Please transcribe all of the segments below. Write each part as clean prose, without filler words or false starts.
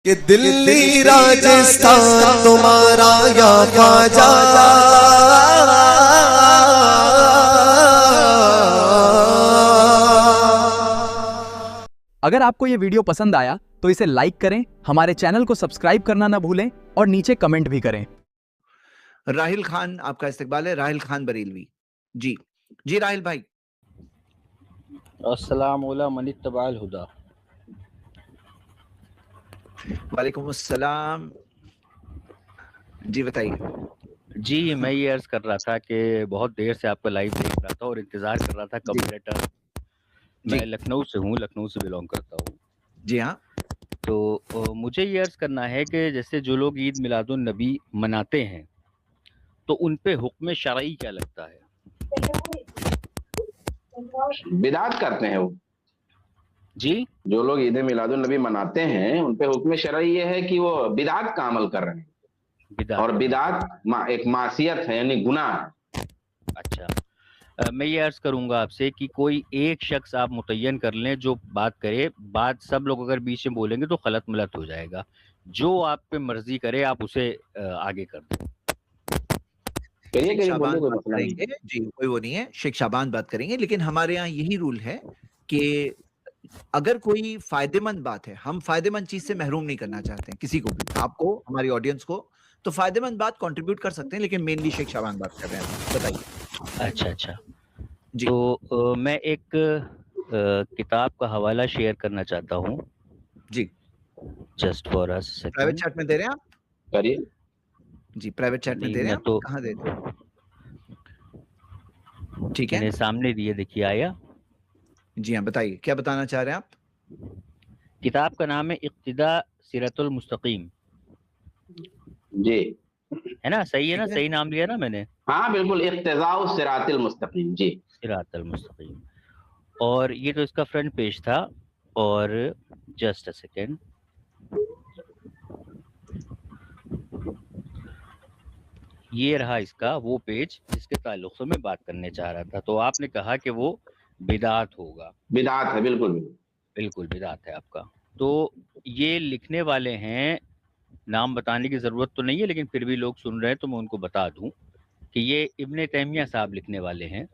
کہ دلی راجستھان تمہارا یا خواجہ، اگر آپ کو یہ ویڈیو پسند آیا تو اسے لائک کریں، ہمارے چینل کو سبسکرائب کرنا نہ بھولیں اور نیچے کمنٹ بھی کریں۔ راہل خان آپ کا استقبال ہے، راہل خان بریلوی۔ جی راہل بھائی۔ السلام علیکم من اتبع الہدی۔ وعلیکم السلام، جی بتائیے۔ جی میں یہ عرض کر رہا تھا کہ بہت دیر سے آپ کا لائیو دیکھ رہا تھا اور انتظار کر رہا تھا کب لیٹر۔ میں لکھنؤ سے ہوں، لکھنؤ سے بلونگ کرتا ہوں۔ جی ہاں۔ تو مجھے یہ عرض کرنا ہے کہ جیسے جو لوگ عید میلاد النبی مناتے ہیں تو ان پہ حکم شرعی کیا لگتا ہے؟ بدعت کرتے ہیں وہ جی، جو لوگ عید میلاد النبی مناتے ہیں ان پہ حکم شرعی یہ ہے کہ وہ بدعت کا عمل کر رہے ہیں، اور بدعت ایک معصیت ہے، یعنی گناہ ہے۔ اچھا، میں یہ عرض کروں گا آپ سے کہ کوئی ایک شخص آپ متعین کر لیں جو بات کرے، بات سب لوگ اگر بیچ میں بولیں گے تو غلط ملت ہو جائے گا، جو آپ پہ مرضی کرے آپ اسے آگے کر دیں۔ شعبان بات کریں گے، جی کوئی وہ نہیں ہے، شیخ شعبان بات کریں گے، لیکن ہمارے یہاں یہی رول ہے کہ اگر کوئی فائدے مند بات ہے، ہم فائدے مند چیز سے محروم نہیں کرنا چاہتے ہیں کسی کو بھی، آپ کو، ہماری آڈینس کو، تو فائدے مند بات کنٹریبیوٹ کر سکتے ہیں، لیکن مینلی شیخ شعبان بات کر رہے ہیں، بتائیے۔ اچھا جی تو میں ایک کتاب کا حوالہ شیئر کرنا چاہتا ہوں، جی جسٹ فار اس پرائیویٹ سیکنڈ۔ چیٹ میں دے رہے ہیں آپ؟ کریے۔ جی پرائیویٹ چیٹ میں دے رہے ہیں آپ؟ کہاں دے رہے ہیں؟ ٹھیک ہے، میرے سامنے دیے، دیکھیے آیا۔ جی ہاں بتائیے کیا بتانا چاہ رہے ہیں آپ؟ کتاب کا نام ہے اقتداء صراط المستقیم، جی ہے نا؟ صحیح ہے نا؟ صحیح نام لیا نا میں نے؟ ہاں بالکل، اقتداء الصراط المستقیم۔ جی صراط المستقیم، اور یہ تو اس کا فرنٹ پیج تھا، اور جسٹ اے سیکنڈ، یہ رہا اس کا وہ پیج جس کے تعلق سے میں بات کرنے چاہ رہا تھا۔ تو آپ نے کہا کہ وہ بدعت ہوگا۔ بدعت ہے، بالکل بالکل بدعت ہے آپ کا۔ تو یہ لکھنے والے ہیں، نام بتانے کی ضرورت تو نہیں ہے لیکن پھر بھی لوگ سن رہے ہیں تو میں ان کو بتا دوں کہ یہ ابن تیمیہ صاحب لکھنے والے ہیں،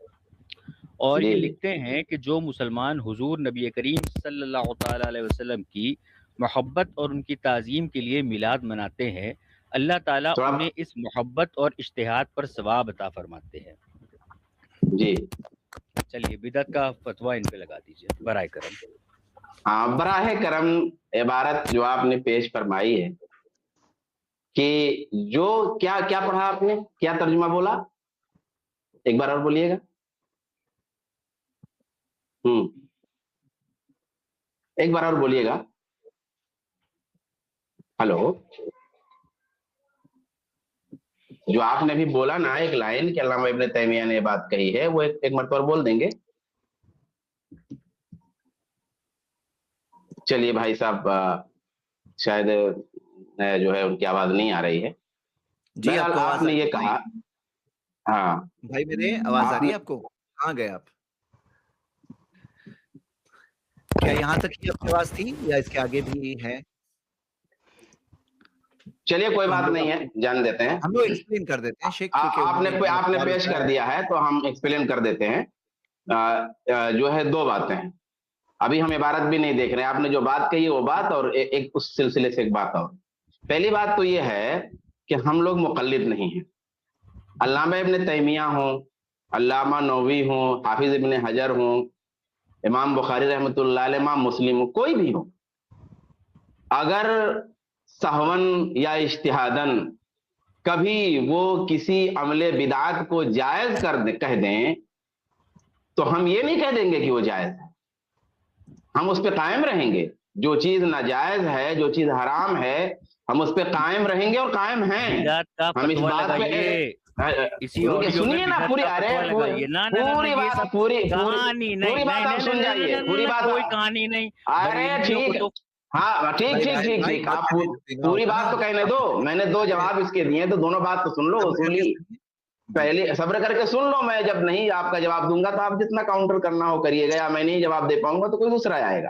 اور یہ لکھتے ہیں کہ جو مسلمان حضور نبی کریم صلی اللہ تعالی علیہ وسلم کی محبت اور ان کی تعظیم کے لیے میلاد مناتے ہیں، اللہ تعالیٰ انہیں اس محبت اور اشتہاد پر ثواب عطا فرماتے ہیں۔ جی چلیے بدعت کا فتویٰ ان پہ لگا دیجیے برائے کرم۔ ہاں، براہ کرم عبارت جو آپ نے پیش فرمائی ہے کہ جو کیا پڑھا آپ نے، کیا ترجمہ بولا، ایک بار اور بولیے گا۔ ایک بار اور بولیے گا۔ ہلو، جو آپ نے بھی بولا نا ایک لائن کہ علامہ ابن تیمیہ نے بات کہی ہے، وہ ایک مرتبہ بول دیں گے؟ چلیے بھائی صاحب، شاید جو ہے ان کی آواز نہیں آ رہی ہے۔ جی آپ نے یہ کہا، ہاں بھائی میرے آواز آ رہی ہے آپ کو؟ کہاں گئے آپ؟ کیا یہاں تک ہی آپ کی آواز تھی یا اس کے آگے بھی ہے؟ چلیے کوئی بات نہیں ہے، جان دیتے ہیں، ہم لوگ ایکسپلین کر دیتے ہیں شیخ، آپ نے پیش کر دیا ہے تو ہم ایکسپلین کر دیتے ہیں۔ جو ہے دو باتیں ہیں، ابھی ہم عبارت بھی نہیں دیکھ رہے ہیں، آپ نے جو بات کہی وہ بات، اور ایک اس سلسلے سے ایک بات اور۔ پہلی بات تو یہ ہے کہ ہم لوگ مقلد نہیں ہیں۔ علامہ ابن تیمیہ ہوں، علامہ نووی ہوں، حافظ ابن حجر ہوں، امام بخاری رحمۃ اللہ علیہ، امام مسلم ہوں، کوئی بھی ہو، اگر سہون یا اجتہادن کبھی وہ کسی عمل بدعات کو جائز کہہ دیں تو ہم یہ نہیں کہہ دیں گے کہ وہ جائز ہے، ہم اس پہ قائم رہیں گے۔ جو چیز ناجائز ہے، جو چیز حرام ہے، ہم اس پہ قائم رہیں گے اور قائم ہیں۔ ہم اس بات پہ سنیے نا، پوری بات آپ سن جائیے، پوری بات، کوئی کہانی نہیں۔ ارے ٹھیک، ہاں ٹھیک، آپ پوری بات تو کہنے دو، میں نے دو جواب اس کے دیے تو دونوں بات تو سن لو، اصولی پہلے صبر کر کے سن لو، میں جب نہیں آپ کا جواب دوں گا تو آپ جتنا کاؤنٹر کرنا ہو کریے گا، یا میں نہیں جواب دے پاؤں گا تو کوئی دوسرا آئے گا۔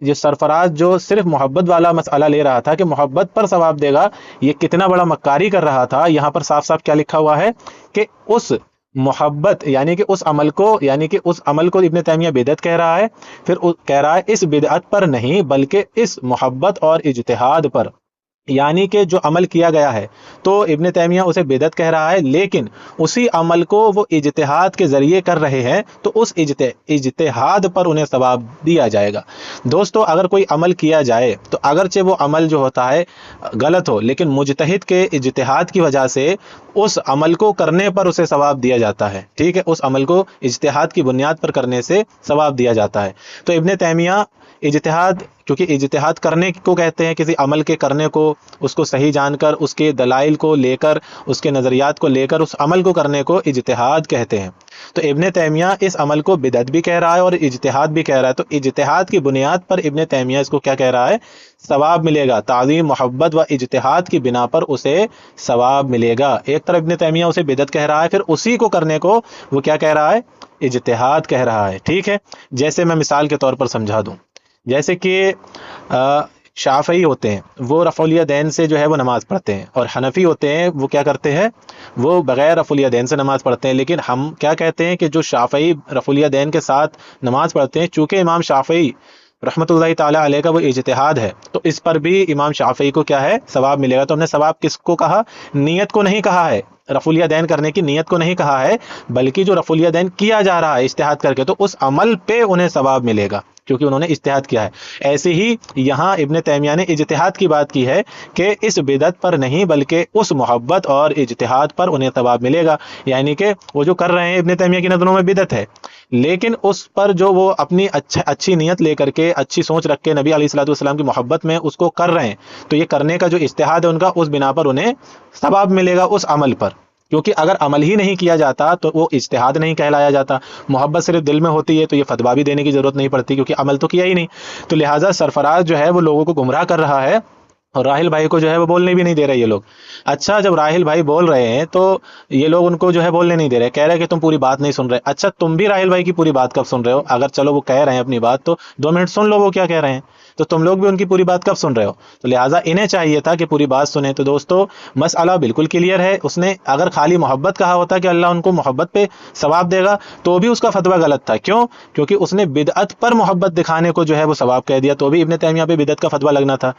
یہ سرفراز جو صرف محبت والا مسئلہ لے رہا تھا کہ محبت پر ثواب دے گا، یہ کتنا بڑا مکاری کر رہا تھا. یہاں پر صاف صاف کیا لکھا ہوا ہے کہ اس محبت یعنی کہ اس عمل کو ابن تیمیہ بدعت کہہ رہا ہے. پھر کہہ رہا ہے اس بدعت پر نہیں بلکہ اس محبت اور اجتہاد پر، یعنی کہ جو عمل کیا گیا ہے تو ابن تیمیہ اسے بدعت کہہ رہا ہے، لیکن اسی عمل کو وہ اجتہاد کے ذریعے کر رہے ہیں تو اس اجتہاد پر انہیں ثواب دیا جائے گا. دوستو اگر کوئی عمل کیا جائے تو اگرچہ وہ عمل جو ہوتا ہے غلط ہو، لیکن مجتہد کے اجتہاد کی وجہ سے اس عمل کو کرنے پر اسے ثواب دیا جاتا ہے. ٹھیک ہے، اس عمل کو اجتہاد کی بنیاد پر کرنے سے ثواب دیا جاتا ہے. تو ابن تیمیہ اجتہاد، کیونکہ اجتہاد کرنے کو کہتے ہیں، کسی عمل کے کرنے کو، اس کو صحیح جان کر، اس کے دلائل کو لے کر، اس کے نظریات کو لے کر اس عمل کو کرنے کو اجتہاد کہتے ہیں. تو ابن تیمیہ اس عمل کو بدعت بھی کہہ رہا ہے اور اجتہاد بھی کہہ رہا ہے. تو اجتہاد کی بنیاد پر ابن تیمیہ اس کو کیا کہہ رہا ہے؟ ثواب ملے گا. تعظیم، محبت و اجتہاد کی بنا پر اسے ثواب ملے گا. ایک طرف ابن تیمیہ اسے بدعت کہہ رہا ہے، پھر اسی کو کرنے کو وہ کیا کہہ رہا ہے؟ اجتہاد کہہ رہا ہے. ٹھیک ہے، جیسے میں مثال کے طور پر سمجھا دوں، جیسے کہ شافعی ہوتے ہیں وہ رفع الیدین سے جو ہے وہ نماز پڑھتے ہیں، اور حنفی ہوتے ہیں وہ کیا کرتے ہیں؟ وہ بغیر رفع الیدین سے نماز پڑھتے ہیں. لیکن ہم کیا کہتے ہیں کہ جو شافعی رفع الیدین کے ساتھ نماز پڑھتے ہیں، چونکہ امام شافعی رحمۃ اللہ تعالی علیہ کا وہ اجتہاد ہے، تو اس پر بھی امام شافعی کو کیا ہے؟ ثواب ملے گا. تو ہم نے ثواب کس کو کہا؟ نیت کو نہیں کہا ہے، رفع الیدین کرنے کی نیت کو نہیں کہا ہے، بلکہ جو رفع الیدین کیا جا رہا ہے اجتہاد کر کے، تو اس عمل پہ انہیں ثواب ملے گا کیونکہ انہوں نے اجتہاد کیا ہے. ایسے ہی یہاں ابن تیمیہ نے اجتہاد کی بات کی ہے کہ اس بدعت پر نہیں بلکہ اس محبت اور اجتہاد پر انہیں ثواب ملے گا. یعنی کہ وہ جو کر رہے ہیں ابن تیمیہ کی نظروں میں بدعت ہے، لیکن اس پر جو وہ اپنی اچھی نیت لے کر کے، اچھی سوچ رکھ کے نبی علیہ الصلوۃ والسلام کی محبت میں اس کو کر رہے ہیں، تو یہ کرنے کا جو اجتہاد ہے ان کا، اس بنا پر انہیں ثواب ملے گا اس عمل پر. کیونکہ اگر عمل ہی نہیں کیا جاتا تو وہ اجتہاد نہیں کہلایا جاتا. محبت صرف دل میں ہوتی ہے تو یہ فتویٰ بھی دینے کی ضرورت نہیں پڑتی، کیونکہ عمل تو کیا ہی نہیں. تو لہٰذا سرفراز جو ہے وہ لوگوں کو گمراہ کر رہا ہے، اور راہل بھائی کو جو ہے وہ بولنے بھی نہیں دے رہے یہ لوگ. اچھا، جب راہل بھائی بول رہے ہیں تو یہ لوگ ان کو جو ہے بولنے نہیں دے رہے، کہہ رہے کہ تم پوری بات نہیں سن رہے. اچھا، تم بھی راہل بھائی کی پوری بات کب سن رہے ہو؟ اگر چلو وہ کہہ رہے ہیں اپنی بات تو 2 منٹ سن لو وہ کیا کہہ رہے ہیں، تو تم لوگ بھی ان کی پوری بات کب سن رہے ہو؟ تو لہٰذا انہیں چاہیے تھا کہ پوری بات سنیں. تو دوستو مسئلہ بالکل کلیئر ہے. اس نے اگر خالی محبت کہا ہوتا کہ اللہ ان کو محبت پہ ثواب دے گا تو بھی اس کا فتویٰ غلط تھا. کیوں؟ کیونکہ اس نے بدعت پر محبت دکھانے کو جو ہے وہ ثواب کہہ دیا، تو بھی ابن تیمیہ پہ بدعت کا فتویٰ لگنا تھا.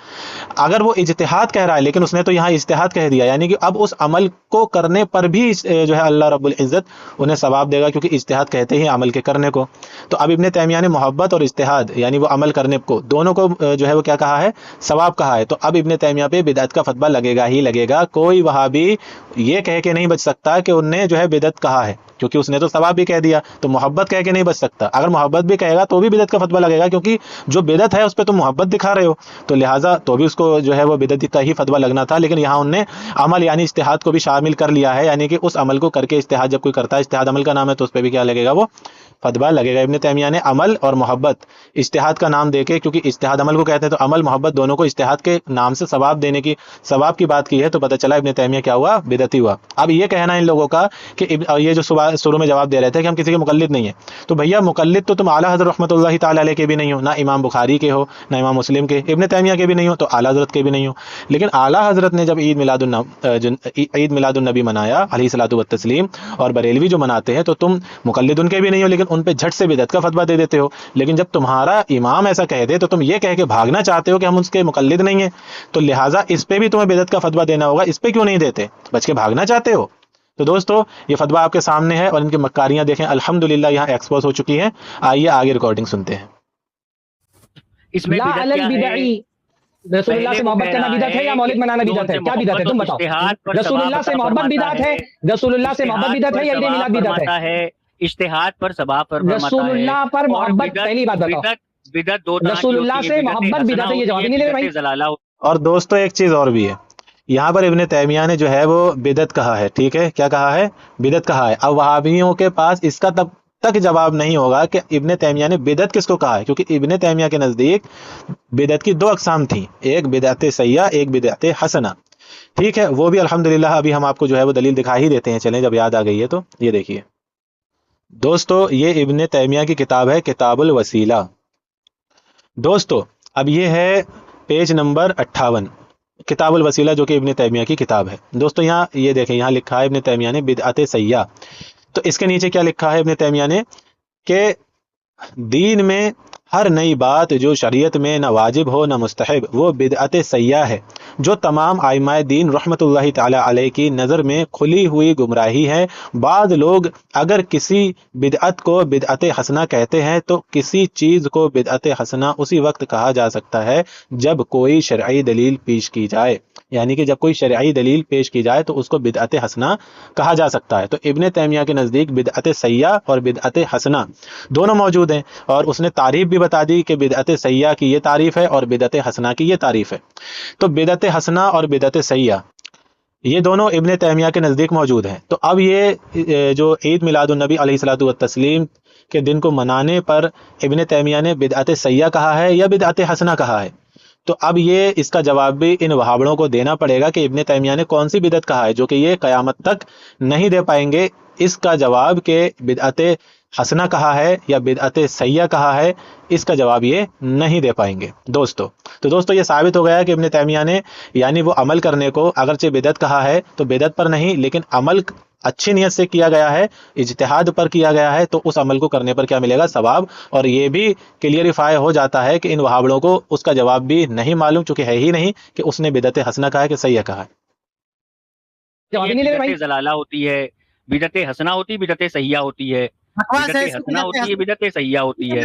اگر وہ اجتہاد کہہ رہا ہے، لیکن اس نے تو یہاں اجتہاد کہہ دیا، یعنی کہ اب اس عمل کو کرنے پر بھی جو ہے اللہ رب العزت انہیں ثواب دے گا، کیونکہ اجتہاد کہتے ہیں عمل کے کرنے کو. تو اب ابن تیمیہ نے محبت اور اجتہاد یعنی وہ عمل کرنے کو، دونوں کو جو ہے وہ کیا کہا ہے؟ ثواب کہا ہے. تو اب ابن تیمیہ پہ بدعت کا فتویٰ لگے گا ہی لگے گا. کوئی وہابی یہ کہہ کے نہیں بچ سکتا کہ انہوں نے جو ہے بدعت کہا ہے، کیونکہ اس نے تو ثواب بھی کہہ دیا. تو محبت کہہ کے نہیں بچ سکتا. اگر محبت بھی کہے گا تو بھی بدعت کا فتویٰ لگے گا، کیونکہ جو بدعت ہے اس پہ تم محبت دکھا رہے ہو، تو لہٰذا تو بھی اس کو جو ہے وہ بدعت کا ہی فتویٰ لگنا تھا. لیکن یہاں انہوں نے عمل یعنی اجتہاد کو بھی شامل کر لیا ہے، یعنی کہ اس عمل کو کر کے اجتہاد جب کوئی کرتا ہے، اجتہاد عمل کا نام ہے، تو اس پہ بھی کیا لگے گا؟ وہ فتویٰ لگے گا. ابن تیمیہ نے عمل اور محبت اجتہاد کا نام دے کے، کیونکہ اجتہاد عمل کو کہتے ہیں، تو عمل محبت دونوں کو اجتہاد کے نام سے ثواب دینے کی، ثواب کی بات کی ہے. تو پتہ چلا ابن تیمیہ کیا ہوا؟ بدعتی ہوا. اب یہ کہنا ان لوگوں کا کہ یہ جو شروع میں جواب دے رہے تھے کہ ہم کسی کے مقلد نہیں ہیں، تو بھیا مقلد تو تم اعلیٰ حضرت رحمۃ اللہ تعالی علیہ کے بھی نہیں ہو، نہ امام بخاری کے ہو، نہ امام مسلم کے، ابن تیمیہ کے بھی نہیں ہو، تو اعلیٰ حضرت کے بھی نہیں ہو. لیکن اعلیٰ حضرت نے جب عید میلاد النبی منایا علیہ الصلوۃ والتسلیم، اور بریلوی جو مناتے ہیں، تو تم مقلد ان کے بھی نہیں ہو، لیکن ان پہ جھٹ سے بدعت کا فتویٰ دے دیتے ہو. لیکن جب تمہارا امام ایسا کہہ دے تو تم یہ کہہ کے بھاگنا چاہتے ہو کہ ہم اس کے مقلد نہیں ہیں، تو لہٰذا اس پہ بھی تمہیں بدعت کا فتویٰ دینا ہوگا. اس پہ کیوں نہیں دیتے؟ بچ کے بھاگنا چاہتے ہو. تو دوستو یہ فتویٰ آپ کے سامنے ہے، اور ان کی مکاریاں دیکھیں الحمدللہ یہاں ایکسپوز ہو چکی ہیں. آئیے آگے ریکارڈنگ سنتے ہیں. اس میں بدعت کیا ہے؟ رسول اللہ سے محبت کرنا بدعت ہے یا مولد منانا بدعت ہے؟ کیا بدعت ہے تم بتاؤ. رسول اللہ سے محبت بدعت ہے، رسول اللہ سے محبت بدعت ہے یا عید میلاد بدعت ہے؟ اجتہاد پر ثواب فرماتا ہے. رسول اللہ پر محبت، پہلی بات بتاؤ، بدعت دو طرح کی رسول اللہ سے محبت بدعت ہے، یہ جواب نہیں لے رہے بھائی. اور دوستو ایک چیز اور بھی ہے، یہاں پر ابن تیمیہ نے جو ہے وہ بدعت کہا ہے. ٹھیک ہے، کیا کہا ہے؟ بدعت کہا ہے. اب وہابیوں کے پاس اس کا تب تک جواب نہیں ہوگا کہ ابن تیمیہ نے بدعت کس کو کہا ہے، کیونکہ ابن تیمیہ کے نزدیک بدعت کی 2 اقسام تھیں، ایک بدعت سیئہ، ایک بدعت حسنہ. ٹھیک ہے، وہ بھی الحمدللہ ابھی ہم آپ کو جو ہے وہ دلیل دکھا ہی دیتے ہیں. چلیں جب یاد آ گئی ہے تو یہ دیکھیے دوستو، یہ ابن تیمیہ کی کتاب ہے کتاب الوسیلہ. دوستو اب یہ ہے پیج نمبر 58 کتاب الوسیلہ جو کہ ابن تیمیہ کی کتاب ہے. دوستو یہاں یہ دیکھیں، یہاں لکھا ہے ابن تیمیہ نے بدعت سیاح. تو اس کے نیچے کیا لکھا ہے ابن تیمیہ نے کہ دین میں ہر نئی بات جو شریعت میں نہ واجب ہو نہ مستحب وہ بدعت سیاح ہے، جو تمام ائمہ دین رحمۃ اللہ تعالی علیہ کی نظر میں کھلی ہوئی گمراہی ہے. بعض لوگ اگر کسی بدعت کو بدعت حسنہ کہتے ہیں تو کسی چیز کو بدعت حسنہ اسی وقت کہا جا سکتا ہے جب کوئی شرعی دلیل پیش کی جائے، یعنی کہ جب کوئی شرعی دلیل پیش کی جائے تو اس کو بدعت حسنہ کہا جا سکتا ہے. تو ابن تیمیہ کے نزدیک بدعت سیاح اور بدعت حسنہ دونوں موجود ہیں، اور اس نے تعریف بھی بتا دی کہ بدعت سیاح کی یہ تعریف ہے اور بدعت حسنہ کی یہ تعریف ہے. تو بدعت حسنہ اور بدعت سیاح یہ دونوں ابن تیمیہ کے نزدیک موجود ہیں. تو اب یہ جو عید میلاد النبی علیہ الصلوۃ والتسلیم کے دن کو منانے پر ابن تیمیہ نے بدعت سیاح کہا ہے یا بدعت حسنہ کہا ہے، تو اب یہ اس کا جواب بھی ان وہابڑوں کو دینا پڑے گا کہ ابن تیمیہ نے کون سی بدعت کہا ہے، جو کہ یہ قیامت تک نہیں دے پائیں گے اس کا جواب کہ بدعت حسنہ کہا ہے یا بدعت سیاح کہا ہے. اس کا جواب یہ نہیں دے پائیں گے دوستو. تو دوستو یہ ثابت ہو گیا کہ ابن تیمیہ نے یعنی وہ عمل کرنے کو اگرچہ بدعت کہا ہے تو بدعت پر نہیں، لیکن عمل اچھی نیت سے کیا گیا ہے، اجتہاد پر کیا گیا ہے، تو اس عمل کو کرنے پر کیا ملے گا؟ ثواب. اور یہ بھی کلیئریفائی ہو جاتا ہے کہ ان وہابڑوں کو اس کا جواب بھی نہیں معلوم، چونکہ ہے ہی نہیں کہ اس نے بدعت حسنہ کہا ہے کہ سیاح کہا ہے. بدعت ضلالہ ہوتی ہے، بدعت حسنہ ہوتی ہے، بدعت سیاح ہوتی ہے، بدعت حسنہ ہوتی ہے، بدعت سیاح ہوتی ہے.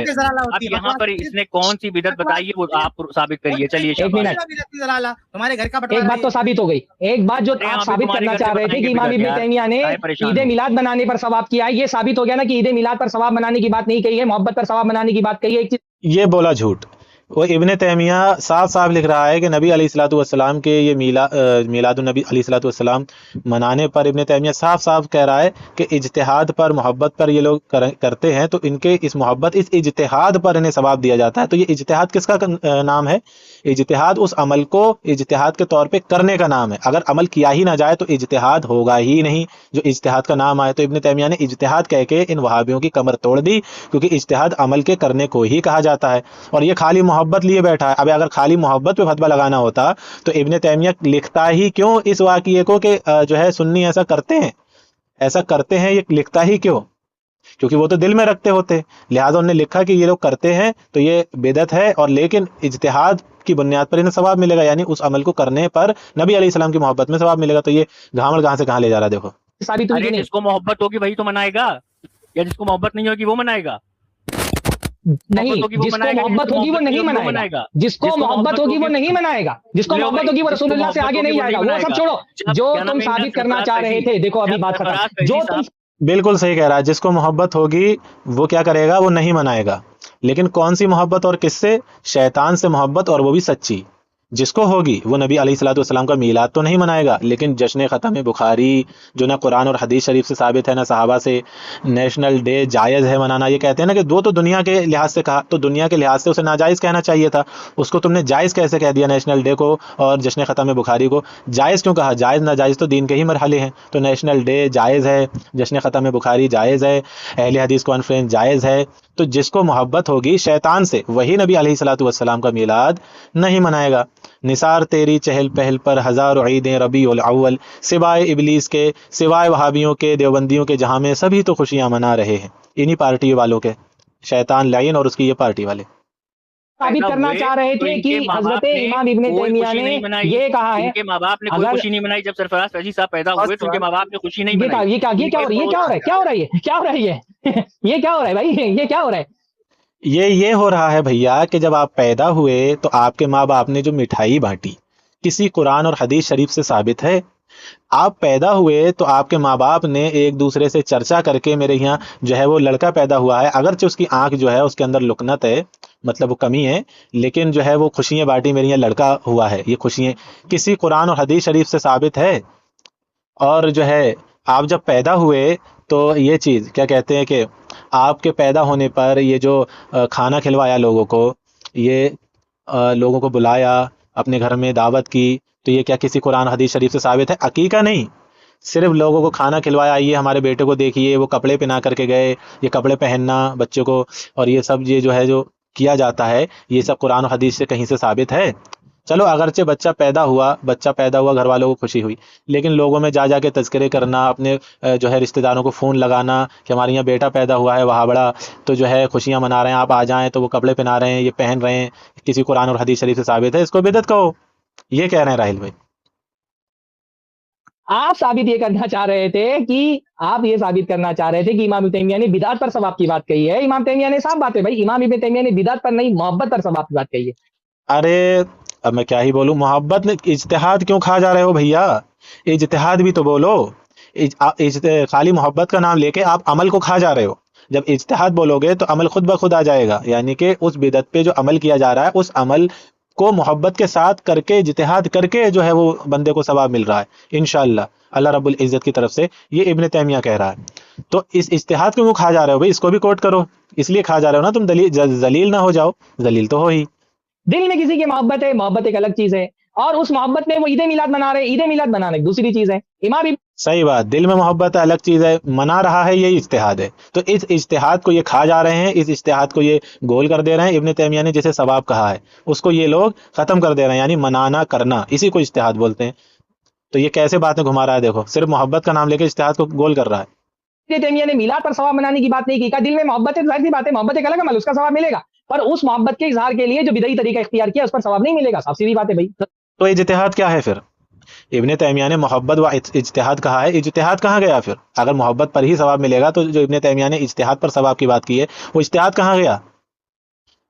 اب یہاں پر اس نے کون سی بدعت بتائی ہے وہ آپ ثابت کریے. چلیے تمہارے گھر کا ایک بات تو ثابت ہو گئی. ایک بات جو آپ ثابت کرنا چاہ رہے تھے کہ امام ابن تیمیہ نے عید میلاد منانے پر ثواب کیا ہے، یہ ثابت ہو گیا نا کہ عید میلاد پر ثواب منانے کی بات نہیں کہی ہے، محبت پر ثواب منانے کی بات کہی ہے. یہ بولا جھوٹ. وہ ابن تیمیہ صاف صاف لکھ رہا ہے کہ نبی علیہ الصلوۃ والسلام کے یہ میلاد النبی علیہ الصلوۃ والسلام منانے پر ابن تیمیہ صاف صاف کہہ رہا ہے کہ اجتہاد پر محبت پر یہ لوگ کرتے ہیں، تو ان کے اس محبت اس اجتہاد پر انہیں ثواب دیا جاتا ہے. تو یہ اجتہاد کس کا نام ہے؟ اجتہاد اس عمل کو اجتہاد کے طور پہ کرنے کا نام ہے. اگر عمل کیا ہی نہ جائے تو اجتہاد ہوگا ہی نہیں جو اجتہاد کا نام آئے. تو ابن تیمیہ نے اجتہاد کہہ کے ان وہابیوں کی کمر توڑ دی، کیونکہ اجتہاد عمل کے کرنے کو ہی کہا جاتا ہے، اور یہ خالی محبت لیے بیٹھا ہے. اب اگر خالی محبت پہ فتویٰ لگانا ہوتا تو ابن تیمیہ لکھتا ہی کیوں اس واقعے کو کہ جو ہے سنی ایسا کرتے ہیں یہ لکھتا ہی کیوں؟ کیونکہ وہ تو دل میں رکھتے ہوتے، لہٰذا انہوں نے لکھا کہ یہ لوگ کرتے ہیں تو یہ بدعت ہے، اور لیکن اجتہاد کی بنیاد پر انہیں ثواب ملے گا، یعنی اس عمل کو کرنے پر نبی علیہ السلام کی محبت میں ثواب ملے گا. تو یہ گھامڑ کہاں سے کہاں لے جا رہا ہے دیکھو. جس کو محبت ہوگی وہی تو منائے گا، یا جس کو محبت نہیں ہوگی وہ منائے گا؟ نہیں، جس کو محبت ہوگی وہ نہیں منائے گا، جس کو محبت ہوگی وہ نہیں منائے گا، جس کو محبت ہوگی وہ رسول اللہ سے آگے نہیں جائے گا. وہ سب چھوڑو جو تم ثابت کرنا چاہ رہے تھے. دیکھو ابھی بات ختم. جو تم بالکل صحیح کہہ رہا ہے، جس کو محبت ہوگی وہ کیا کرے گا؟ وہ نہیں منائے گا. لیکن کون سی محبت اور کس سے؟ شیطان سے محبت، اور وہ بھی سچی. جس کو ہوگی وہ نبی علیہ الصلوۃ والسلام کا میلاد تو نہیں منائے گا، لیکن جشن ختم بخاری جو نہ قرآن اور حدیث شریف سے ثابت ہے نہ صحابہ سے، نیشنل ڈے جائز ہے منانا. یہ کہتے ہیں نا کہ دو تو دنیا کے لحاظ سے کہا، تو دنیا کے لحاظ سے اسے ناجائز کہنا چاہیے تھا، اس کو تم نے جائز کیسے کہہ دیا؟ نیشنل ڈے کو اور جشن ختم بخاری کو جائز کیوں کہا؟ جائز ناجائز تو دین کے ہی مرحلے ہیں. تو نیشنل ڈے جائز ہے، جشن ختم بخاری جائز ہے، اہل حدیث کانفرنس جائز ہے. تو جس کو محبت ہوگی شیطان سے وہی نبی علیہ الصلوۃ والسلام کا میلاد نہیں منائے گا. نثار تیری چہل پہل پر ہزاروں عیدیں ربیع الاول، سوائے ابلیس کے، سوائے وہابیوں کے، دیوبندیوں کے، جہاں میں سبھی تو خوشیاں منا رہے ہیں. انہی پارٹی والوں کے، شیطان لعین اور اس کی یہ پارٹی والے ثابت کرنا چاہ رہے تھے کہ حضرت امام ابن تیمیہ نے یہ کہا ہے. ان کے ماں باپ نے کوئی خوشی نہیں منائی جب سرفراز رضی صاحب پیدا ہوئے، تو ان کے ماں باپ نے خوشی نہیں منائی. یہ کیا ہو رہا ہے؟ یہ ہو رہا ہے بھیا کہ جب آپ پیدا ہوئے تو آپ کے ماں باپ نے جو مٹھائی بانٹی کسی قرآن اور حدیث شریف سے ثابت ہے؟ آپ پیدا ہوئے تو آپ کے ماں باپ نے ایک دوسرے سے چرچا کر کے میرے یہاں جو ہے وہ لڑکا پیدا ہوا ہے، اگرچہ اس کی آنکھ جو ہے اس کے اندر لکنت ہے، مطلب وہ کمی ہے، لیکن جو ہے وہ خوشیاں بانٹی، میرے یہاں لڑکا ہوا ہے. یہ خوشیاں کسی قرآن اور حدیث شریف سے ثابت ہے؟ اور جو ہے آپ جب پیدا ہوئے تو یہ چیز کیا کہتے ہیں کہ آپ کے پیدا ہونے پر یہ جو کھانا کھلوایا لوگوں کو، یہ لوگوں کو بلایا، اپنے گھر میں دعوت کی، تو یہ کیا کسی قرآن حدیث شریف سے ثابت ہے؟ عقیقہ نہیں، صرف لوگوں کو کھانا کھلوایا، یہ ہمارے بیٹے کو دیکھیے وہ کپڑے پہنا کر کے گئے، یہ کپڑے پہننا بچے کو، اور یہ سب یہ جو ہے جو کیا جاتا ہے یہ سب قرآن و حدیث سے کہیں سے ثابت ہے؟ چلو اگرچہ بچہ پیدا ہوا گھر والوں کو خوشی ہوئی، لیکن لوگوں میں جا کے تذکرے کرنا، اپنے جو ہے رشتہ داروں کو فون لگانا کہ ہمارے یہاں بیٹا پیدا ہوا ہے وہاں بڑا، تو جو ہے خوشیاں منا رہے ہیں، آپ آ جائیں، تو وہ کپڑے پہنا رہے ہیں، یہ پہن رہے ہیں، کسی قرآن اور حدیث شریف سے ثابت ہے؟ اس کو بدعت کہو، یہ کہہ رہے ہیں راہل بھائی۔ آپ ثابت یہ کرنا چاہ رہے تھے کہ امام ابن تیمیہ نے بدعت پر ثواب کی بات کہی ہے۔ امام تیمیہ نے صاف بات ہے بھائی، امام ابن تیمیہ نے بدعت پر نہیں، محبت پر ثواب کی بات کہی ہے۔ ارے اب میں کیا ہی بولوں، محبت نے اجتہاد کیوں کھا جا رہے ہو بھیا؟ اجتہاد بھی تو بولو، خالی محبت کا نام لے کے آپ عمل کو کھا جا رہے ہو۔ جب اجتہاد بولو گے تو عمل خود بخود آ جائے گا، یعنی کہ اس بدعت پہ جو عمل کیا جا رہا ہے اس عمل کو محبت کے ساتھ کر کے، اجتہاد کر کے جو ہے وہ بندے کو ثواب مل رہا ہے انشاءاللہ اللہ رب العزت کی طرف سے، یہ ابن تیمیہ کہہ رہا ہے۔ تو اس اجتہاد کیوں کھا جا رہے ہو بھائی؟ اس کو بھی کوٹ کرو، اس لیے کھا جا رہے ہو نا تم، ذلیل نہ ہو جاؤ، ذلیل تو ہو ہی۔ دل میں کسی کی محبت ہے، محبت ایک الگ چیز ہے، اور اس محبت میں وہ عید میلاد منا رہے ہیں، عید میلاد منانا ایک دوسری چیز ہے۔ امام صحیح بات، دل میں محبت ہے الگ چیز ہے، منا رہا ہے یہی اجتہاد ہے، تو اس اجتہاد کو یہ کھا جا رہے ہیں، اس اجتہاد کو یہ گول کر دے رہے ہیں۔ ابن تیمیہ نے جسے ثواب کہا ہے اس کو یہ لوگ ختم کر دے رہے ہیں، یعنی منانا کرنا، اسی کو اجتہاد بولتے ہیں۔ تو یہ کیسے باتیں گھما رہا ہے، دیکھو صرف محبت کا نام لے کے اجتہاد کو گول کر رہا ہے۔ ابن تیمیہ نے میلاد پر ثواب منانے کی بات نہیں کی، کہا دل میں محبت ہے، ظاہر سی بات ہے محبت ایک الگ عمل، اس کا ثواب ملے گا، پر اس محبت کے اظہار کے لیے جو بدعی طریقہ اختیار کیا اس پر ثواب نہیں ملے گا، صاف سیدھی بات ہے بھائی۔ تو اجتہاد کیا ہے پھر؟ ابن تیمیہ نے محبت و اجتہاد کہا ہے، اجتہاد کہاں گیا پھر؟ اگر محبت پر ہی ثواب ملے گا تو جو ابن تیمیہ نے اجتہاد پر ثواب کی بات کی ہے وہ اجتہاد کہاں گیا؟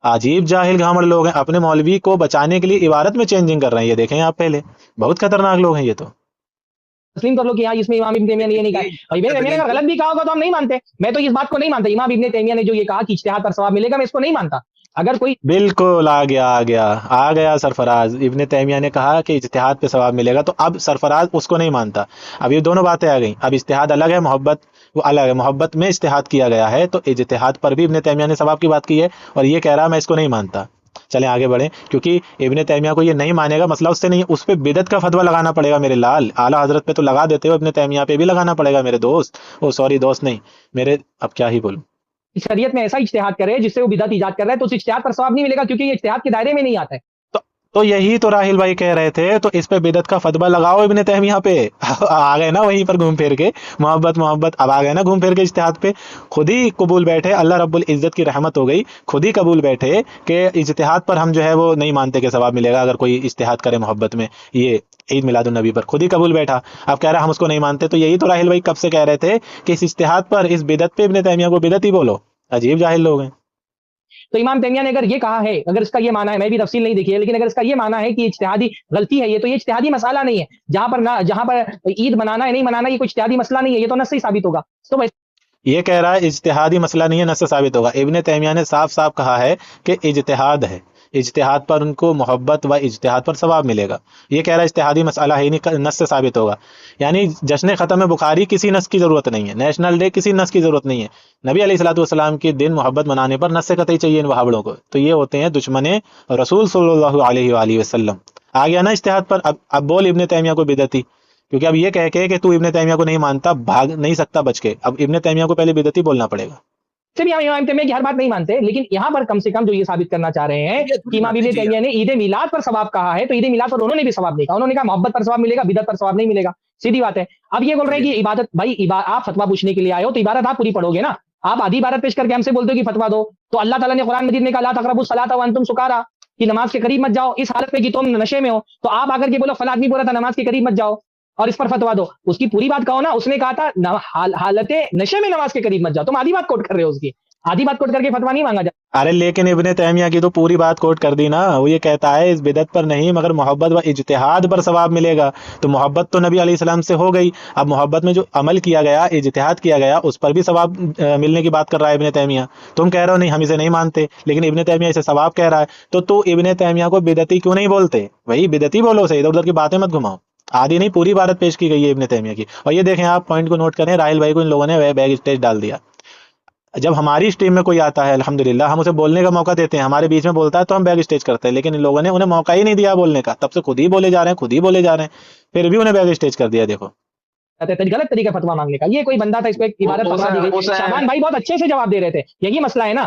عجیب جاہل گھامڑ لوگ ہیں، اپنے مولوی کو بچانے کے لیے عبارت میں چینجنگ کر رہے ہیں، یہ دیکھیں آپ پہلے، بہت خطرناک لوگ ہیں یہ تو۔ تسلیم کر لو کہ ہاں اس میں امام ابن تیمیہ نے یہ نہیں کہا، ابن تیمیہ نے اگر غلط بھی کہا ہوگا تو ہم نہیں مانتے، میں تو اس بات کو نہیں مانتا، امام ابن تیمیہ نے جو یہ کہا کہ اجتہاد پر ثواب ملے گا میں اس کو نہیں مانتا۔ اگر کوئی بالکل آ گیا سرفراز، ابن تیمیہ نے کہا کہ اجتہاد پہ ثواب ملے گا، تو اب سرفراز اس کو نہیں مانتا۔ اب یہ دونوں باتیں آ گئیں، اب اجتہاد الگ ہے، محبت وہ الگ ہے، محبت میں اجتہاد کیا گیا ہے تو اجتہاد پر بھی ابن تیمیہ نے ثواب کی بات کی ہے، اور یہ کہہ رہا میں اس کو نہیں مانتا۔ چلیں آگے بڑھیں، کیونکہ ابن تیمیہ کو یہ نہیں مانے گا، مسئلہ اس سے نہیں ہے، اس پہ بدعت کا فتویٰ لگانا پڑے گا میرے لال، اعلیٰ حضرت پہ تو لگا دیتے ہو، ابن تیمیہ پہ بھی لگانا پڑے گا میرے دوست، دوست نہیں میرے، اب کیا ہی بولوں۔ شریعت میں ایسا اجتہاد کرے جس سے وہ بدعت ایجاد کر رہا ہے تو اس اجتہاد پر ثواب نہیں ملے گا، کیونکہ یہ اجتہاد کے دائرے میں نہیں آتا ہے۔ تو یہی تو راہل بھائی کہہ رہے تھے، تو اس پہ بدعت کا فتویٰ لگاؤ ابن تیمیہ پہ، آ گئے نا وہیں پر گھوم پھر کے، محبت اب آ گئے نا گھوم پھر کے اجتہاد پہ، خود ہی قبول بیٹھے، اللہ رب العزت کی رحمت ہو گئی، خود ہی قبول بیٹھے کہ اجتہاد پر ہم جو ہے وہ نہیں مانتے کہ ثواب ملے گا اگر کوئی اجتہاد کرے محبت میں، یہ عید میلاد النبی پر خود ہی قبول بیٹھا، اب کہہ رہا ہم اس کو نہیں مانتے۔ تو یہی تو راہل بھائی کب سے کہہ رہے تھے کہ اس اجتہاد پر، اس بدعت پہ ابن تیمیہ کو بدعت ہی بولو، عجیب جاہل لوگ ہیں۔ تو امام تیمیہ نے اگر یہ کہا ہے، اگر اس کا یہ معنی ہے، میں بھی تفصیل نہیں دیکھی ہے، لیکن اگر اس کا یہ معنی ہے کہ اجتہادی غلطی ہے یہ، تو یہ اجتہادی مسئلہ نہیں ہے، جہاں پر عید منانا ہے نہیں منانا یہ کوئی اجتہادی مسئلہ نہیں ہے، یہ تو نص سے ہی ثابت ہوگا۔ تو یہ کہہ رہا ہے اجتہادی مسئلہ نہیں ہے، نص سے ثابت ہوگا۔ ابن تیمیہ نے صاف کہا ہے کہ اجتہاد ہے، اجتہاد پر ان کو محبت و اجتہاد پر ثواب ملے گا، یہ کہہ رہا ہے اجتہادی مسئلہ ہے نہیں، نص سے ثابت ہوگا۔ یعنی جشن ختم بخاری کسی نص کی ضرورت نہیں ہے، نیشنل ڈے کسی نص کی ضرورت نہیں ہے، نبی علیہ الصلوۃ والسلام کے دن محبت منانے پر نص سے قطعی چاہیے ان وہابڑوں کو، تو یہ ہوتے ہیں دشمن رسول صلی اللہ علیہ وآلہ وسلم۔ آ گیا نا اجتہاد پر، اب بول ابن تیمیہ کو بدعتی، کیونکہ اب یہ کہہ کے کہ تو ابن تیمیہ کو نہیں مانتا بھاگ نہیں سکتا بچ کے، اب ابن تیمیہ کو پہلے بدعتی بولنا پڑے گا۔ سے بھی ہم امام تیمیہ کی ہر بات نہیں مانتے، لیکن یہاں پر کم سے کم جو یہ ثابت کرنا چاہ رہے ہیں کہ امام ابن تیمیہ نے عید میلاد پر ثواب کہا ہے، تو عید میلاد پر انہوں نے بھی ثواب نہیں کہا، انہوں نے کہا محبت پر ثواب ملے گا، بدعت پر ثواب نہیں ملے گا، سیدھی بات ہے۔ اب یہ بول رہے ہیں کہ عبادت، بھائی آپ فتویٰ پوچھنے کے لیے آئے ہو تو عبادت آپ پوری پڑھو گے نا، آپ آدھی عبادت پیش کر کے ہم سے بولتے ہو کہ فتویٰ دو، تو اللہ تعالیٰ نے قرآن مجید میں کہا لا تقربوا الصلاۃ وانتم سکارا، کہ نماز کے قریب مت جاؤ اس حالت میں کہ تم نشے میں ہو، تو آپ آ کر کے بولو فلاں آدمی بولا تھا نماز کے قریب مت جاؤ اور اس پر فتویٰ دو، اس کی پوری بات کہو نا، اس نے کہا تھا حالت نشے میں نماز کے قریب مت جاؤ، تم آدھی بات کوٹ کر رہے ہو، اس کی آدھی بات کوٹ کر کے فتویٰ نہیں مانگا جاتا۔ ارے لیکن ابن تیمیہ کی تو پوری بات کوٹ کر دی نا، وہ یہ کہتا ہے اس بدعت پر نہیں مگر محبت و اجتہاد پر ثواب ملے گا، تو محبت تو نبی علیہ السلام سے ہو گئی، اب محبت میں جو عمل کیا گیا، اجتہاد کیا گیا، اس پر بھی ثواب ملنے کی بات کر رہا ہے ابن تیمیہ۔ تم کہہ رہے ہو نہیں ہم اسے نہیں مانتے، لیکن ابن تیمیہ اسے ثواب کہہ رہا ہے، تو ابن تیمیہ کو بدعتی کیوں نہیں بولتے؟ وہی بدعتی بولو، سے ادھر ادھر کی باتیں مت گھماؤ، آدھی نہیں پوری عبارت پیش کی گئی ہے ابن تیمیہ کی۔ اور یہ دیکھیں آپ پوائنٹ کو نوٹ کریں، راہل بھائی کو ان لوگوں نے بیگ اسٹیج ڈال دیا۔ جب ہماری اسٹریم میں کوئی آتا ہے الحمدللہ ہم اسے بولنے کا موقع دیتے ہیں، ہمارے بیچ میں بولتا ہے تو ہم بیگ اسٹیج کرتے ہیں، لیکن ان لوگوں نے انہیں موقع ہی نہیں دیا بولنے کا، تب سے خود ہی بولے جا رہے ہیں، پھر بھی انہیں بیگ اسٹیج کر دیا۔ دیکھو غلط طریقہ فتویٰ مانگنے کا، یہ کوئی بندہ تھا، اس کو ایک عبارت پکڑا دی گئی۔ شعبان بھائی بہت اچھے سے جواب دے رہے تھے، یہی مسئلہ ہے نا،